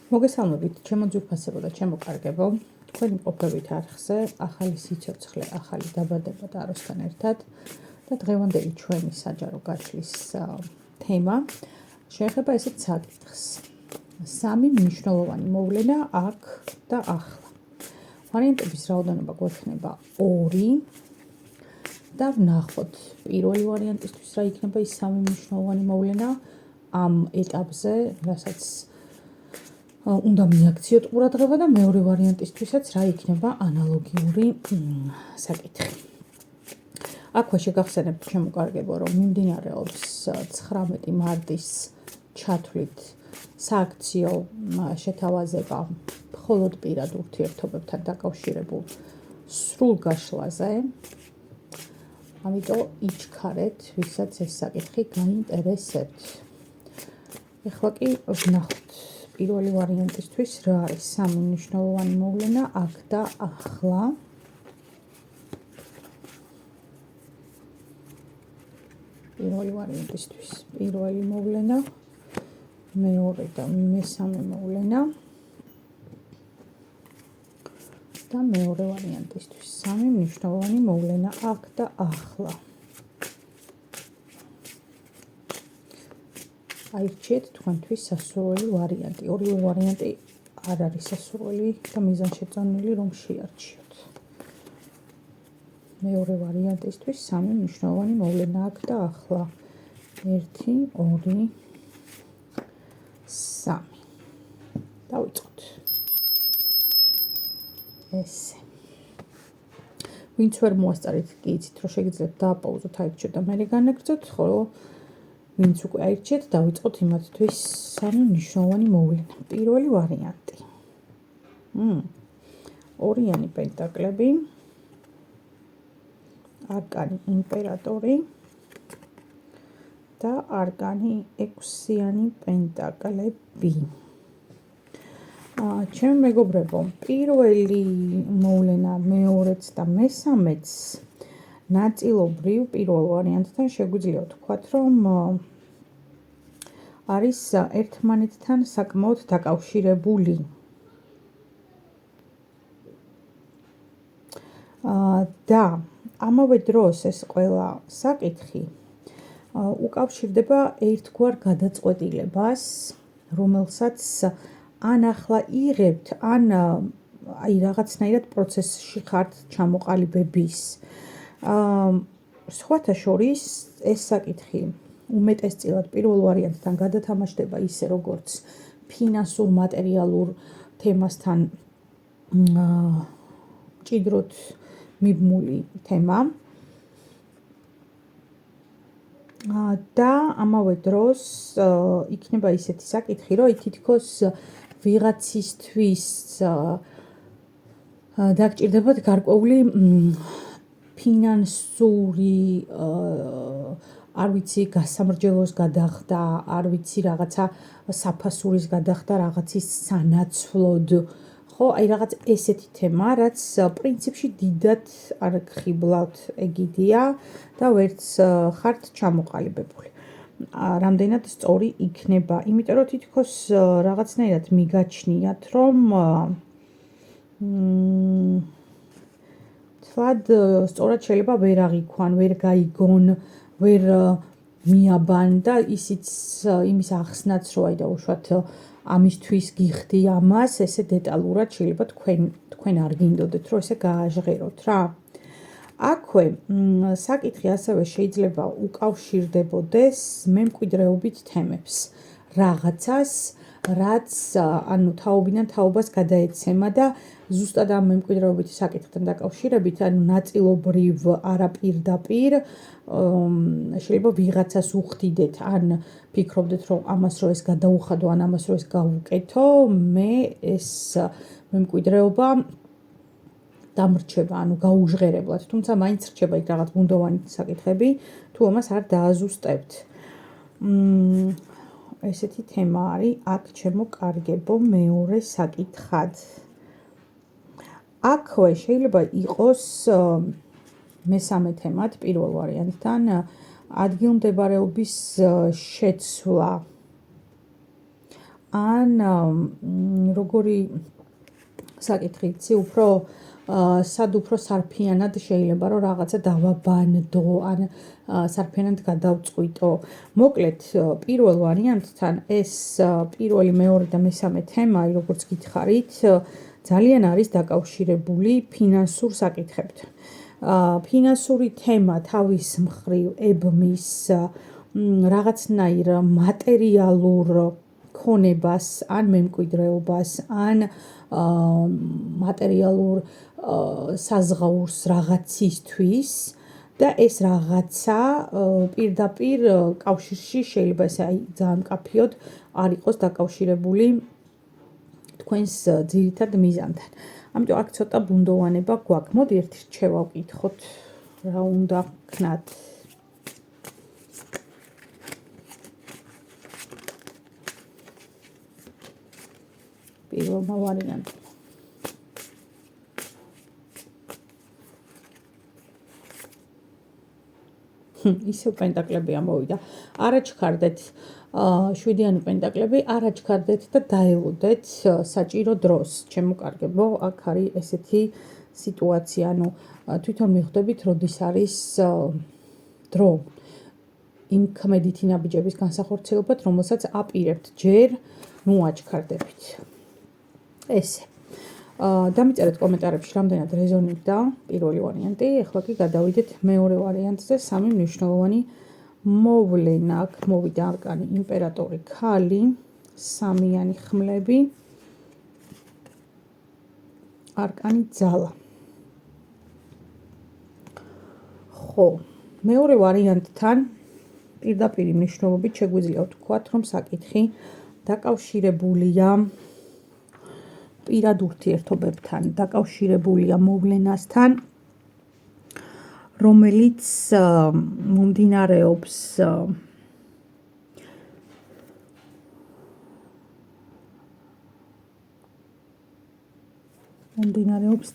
მოგესალმებით, ჩემო ძვირფასებო და ჩემო კარგებო. თქვენი მყოფებით არხზე, ახალი სიცოცხლე, ახალი დაბადება და აროსთან ერთად და დღევანდელი ჩვენი საჯარო გაშლის თემა შეეხება ესეთ საკითხს. სამი მნიშვნელოვანი მოვლენა აქ და ახლა. ვარიანტების რაოდენობა გვექნება 2 და ვნახოთ პირველი ვარიანტისთვის რა იქნება ის სამი მნიშვნელოვანი მოვლენა ამ ეტაპზე, რასაც უნდა მიაქციოთ ყურადღება და მეორე ვარიანტისთვისაც რა იქნება ანალოგიური საკითხი. აქვე შეგახსენებთ ჩემო კარგებო, რომ მიმდინარეობს 19 მარტის ჩათვლით სააქციო შეთავაზება მხოლოდ პირად ურთიერთობებთან დაკავშირებულ სრულ გაშლაზე. ამიტომ იჩქარეთ, ვისაც ეს საკითხი გაინტერესებთ. ეხლა კი ვნახოთ პირველი ვარიანტისთვის რა არის სამი მნიშვნელოვანი მოვლენა აქ და ახლა. პირველი ვარიანტისთვის პირველი მოვლენა, მეორე და მესამე მოვლენა და მეორე ვარიანტისთვის სამი მნიშვნელოვანი მოვლენა აქ და ახლა. აირჩიეთ თქვენთვის სასურველი ვარიანტი. ორივე ვარიანტი არ არის სასურველი და მიზანშეწონილი რომ შეარჩიოთ. მეორე ვარიანტისთვის სამი მნიშვნელოვანი მოვლენა აქ და ახლა. 1, 2, 3. დავიწყოთ. ესე. ვინც ვერ მოასწარით, კი იცით რომ შეგიძლიათ დააპაუზოთ, აირჩიოთ და მერე განაგრძოთ, ხოლო ვინც უკვე აირჩიეთ, დავიწყოთ იმათთვის სამი მნიშვნელოვანი მოვლენა. პირველი ვარიანტი. ორიანი პენტაკლები, არკანი იმპერატორი და არკანი 6-იანი პენტაკლები. ჩემი მეგობრებო, პირველი მოვლენა, მეორეც და მესამეც ნაწილობრივ პირველ ვარიანტთან შეგვიძლია ვთქვათ, რომ არის ერთმანეთთან საკმაოდ დაკავშირებული. და ამავე დროს ეს ყველა საკითხი უკავშირდება ერთგვარ გადაწყვეტილებას, რომელსაც ან ახლა იღებთ, ან აი რაღაცნაირად პროცესში ხართ ჩამოყალიბების. სხვათა შორის ეს საკითხი უმეტესწილად პირველ ვარიანტთან გადათამაშდება ისე როგორც ფინანსურ მატერიალურ თემასთან მჭიდროდ მიბმული თემა და ამავე დროს იქნება ისეთი საკითხი, რომ თითქოს ვიღაცისთვის დაგჭირდებათ გარკვეული ფინანსური არ ვიცი გასამრჯელოს გადახდა, არ ვიცი რაღაცა საფასურის გადახდა რაღაცის სანაცვლოდ. ხო, აი რაღაც ესეთი თემა, რაც პრინციპში დიდად არ გხიბლავთ ეგიდია და ვერც ხართ ჩამოყალიბებული. რამდენად სწორი იქნება, იმიტომ რომ თითქოს რაღაცნაირად მიგაჩნიათ, რომ თვად სწორად შეიძლება ვერ აღიქვან, ვერ გაიგონ, ვერ მიაბან და ისიც იმის ახსნაც რო აი დაუშვათ ამისთვის გიხდი ამას, ესე დეტალურად შეიძლება თქვენ არ გინდოდეთ, რომ ესე გააჟღეროთ რა. აქვე საკითხი ასევე შეიძლება უკავშირდებოდეს მემკვიდრეობით თემებს. რაღაცას, რაც ანუ თაობიდან თაობას გადაეცემა და ზუსტად ამ მემკვიდრეობითი საკითხთან დაკავშირებით, ანუ ნაწილობრივ არაპირდაპირ შეიძლება ვიღაცას უხდიდეთ, ან ფიქრობდეთ, რომ ამას რო ეს გადაუხადო, ან ამას რო ეს გავუკეთო, მე ეს მემკვიდრეობა დამრჩება, ანუ გაუჟღერებლად, თუმცა მაინც რჩება იქ რაღაც ბუნდოვანი საკითხები, თუ ამას არ დააზუსტებთ. ესეთი თემა არის აქ ჩემო კარგებო მეორე საკითხად. აქვე შეიძლება იყოს მესამე თემად პირველ ვარიანტთან ადგილმდებარეობის შეცვლა. ან როგორი საკითხი იცი, უფრო სად უფრო სარფიანად შეიძლება რომ რაღაცა დავაბანდო, ან სარფიანად გადავწყვიტო. მოკლედ, პირველ ვარიანტთან ეს პირველი, მეორე და მესამე თემა, როგორც გითხარით, ძალიან არის დაკავშირებული ფინანსურ საკითხებთან. ფინანსური თემა თავის მხრივ ებმის რაღაცნაირ მატერიალურ ქონებას, ან მემკვიდრეობას, ან მატერიალურ საზღაურს რაღაცისთვის და ეს რაღაცა პირდაპირ კავშირში შეიძლება ესე ძალიან მკაფიოდ არ იყოს დაკავშირებული თქვენს ძირითად მიზანთან. ამიტომ აქ ცოტა ბუნდოვანება გვაქვს. მოდი ერთი რჩევა ვკითხოთ, რა უნდა ქნათ. პირველმა ვარიანტმა. ისევ პენტაკლები ამოვიდა. არაჩქარდეთ 7-იანი პენტაკლები, არაჩქარდეთ და დაელოდეთ საჭირო დროს. ჩემო კარგებო, აქ არის ესეთი სიტუაცია, ანუ თვითონ მიხვდებით, როდის არის დრო იმ ქმედითი ნაბიჯების განსახორციელებლად, რომელსაც აპირებთ ჯერ, აჩქარდებით. ესე. დამიწერეთ კომენტარებში, რამდენად რეზონირდა პირველი ვარიანტი. ეხლა კი გადავიდეთ მეორე ვარიანტზე, სამი მნიშვნელოვანი მოვლენა. აქ მოვიდა არკანი იმპერატორი ქალი, სამიანი ხმლები, არკანი ძალა. ხო, მეორე ვარიანტთან პირდაპირი მნიშვნელობით შეგვიძლია ვთქვათ, რომ საკითხი დაკავშირებულია პირად ურთიერთობებთან, დაკავშირებულია მოვლენასთან, რომელიც მომდინარეობს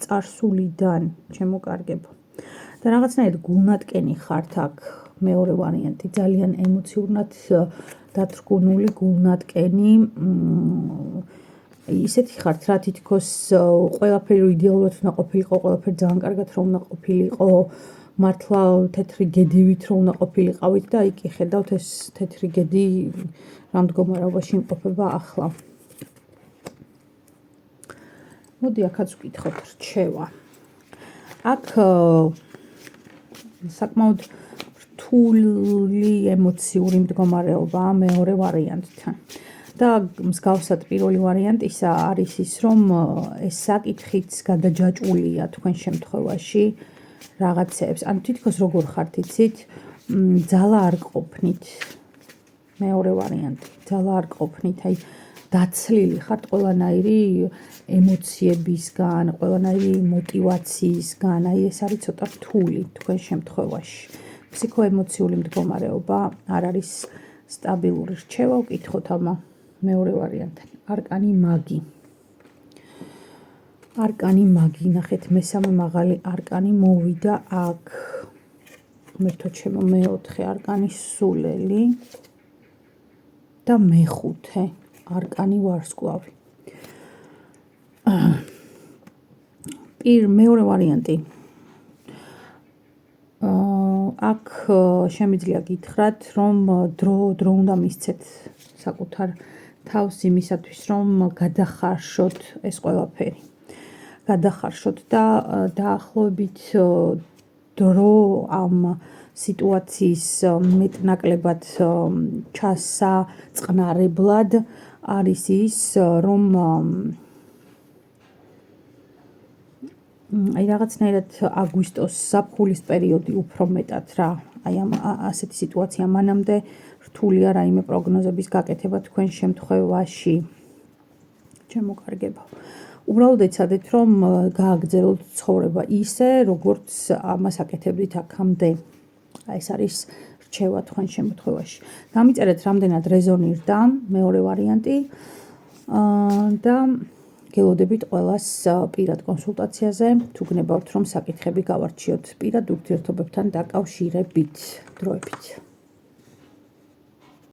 წარსულიდან, ჩემო კარგებო. და რაღაცნაირად გულნატკენი ხართ აქ მეორე ვარიანტი, ძალიან ემოციურად დათრგუნული გულნატკენი. ისეთი ხართ, რა თითქოს ყველაფერი იდეალურად უნდა ყოფილიყო, ყველაფერი ძალიან კარგად რომ უნდა ყოფილიყო, მართლა თეთრი გედივით რომ უნდა ყოფილიყავით და აი კი ხედავთ ეს თეთრი გედი რა მდგომარეობაში იმყოფება ახლა. მოდი აქაც ვკითხოთ რჩევა. აქ საკმაოდ რთული ემოციური მდგომარეობაა მეორე ვარიანტთან. და მსგავსად პირველი ვარიანტისა არის ის, რომ ეს საკითხიც გადაჯაჭვულია თქვენ შემთხვევაში რაღაცებს. ანუ თითქოს როგორ ხართ იცით, ძალა არ ყოფნით. მეორე ვარიანტი, ძალა არ ყოფნით, აი დაცლილი ხართ ყველანაირი ემოციებისგან, ყველანაირი მოტივაციისგან, აი ეს არის ცოტა რთული თქვენ შემთხვევაში. ფსიქოემოციული მდგომარეობა არ არის სტაბილური. რჩევა ვკითხოთ ამა მეორე ვარიანტთან. არკანი მაგი. არკანი მაგი, ნახეთ, მესამე მაღალი არკანი მოვიდა აქ. მერთო ჩემო მეოთხე არკანი სულელი და მეხუთე არკანი ვარსკვლავი. მეორე ვარიანტი. აქ შემიძლია გითხრათ, რომ დრო უნდა მისცეთ საკუთარ თავს იმისათვის, რომ გადახარშოთ ეს ყველაფერი. გადახარშოთ და დაახლოებით დრო ამ სიტუაციის მეტნაკლებად ჩასაწყნარებლად არის ის, რომ აი რაღაცნაირად აგვისტოს ზაფხულის პერიოდი უფრო მეტად რა. აი ამ ასეთი სიტუაცია მანამდე რთულია რაიმე პროგნოზების გაკეთება თქვენ შემთხვევაში. ჩემო კარგებო. უბრალოდ ეცადეთ, რომ გააგრძელოთ ცხოვრება ისე, როგორც ამას აკეთებდით აქამდე. ეს არის რჩევა თქვენ შემთხვევაში. დამიწერეთ, რამდენად რეზონირდა მეორე ვარიანტი და გელოდებით ყველას პირად კონსულტაციაზე, თუ გნებავთ, რომ საკითხები გავარჩიოთ პირად ურთიერთობებთან დაკავშირებით დროებით.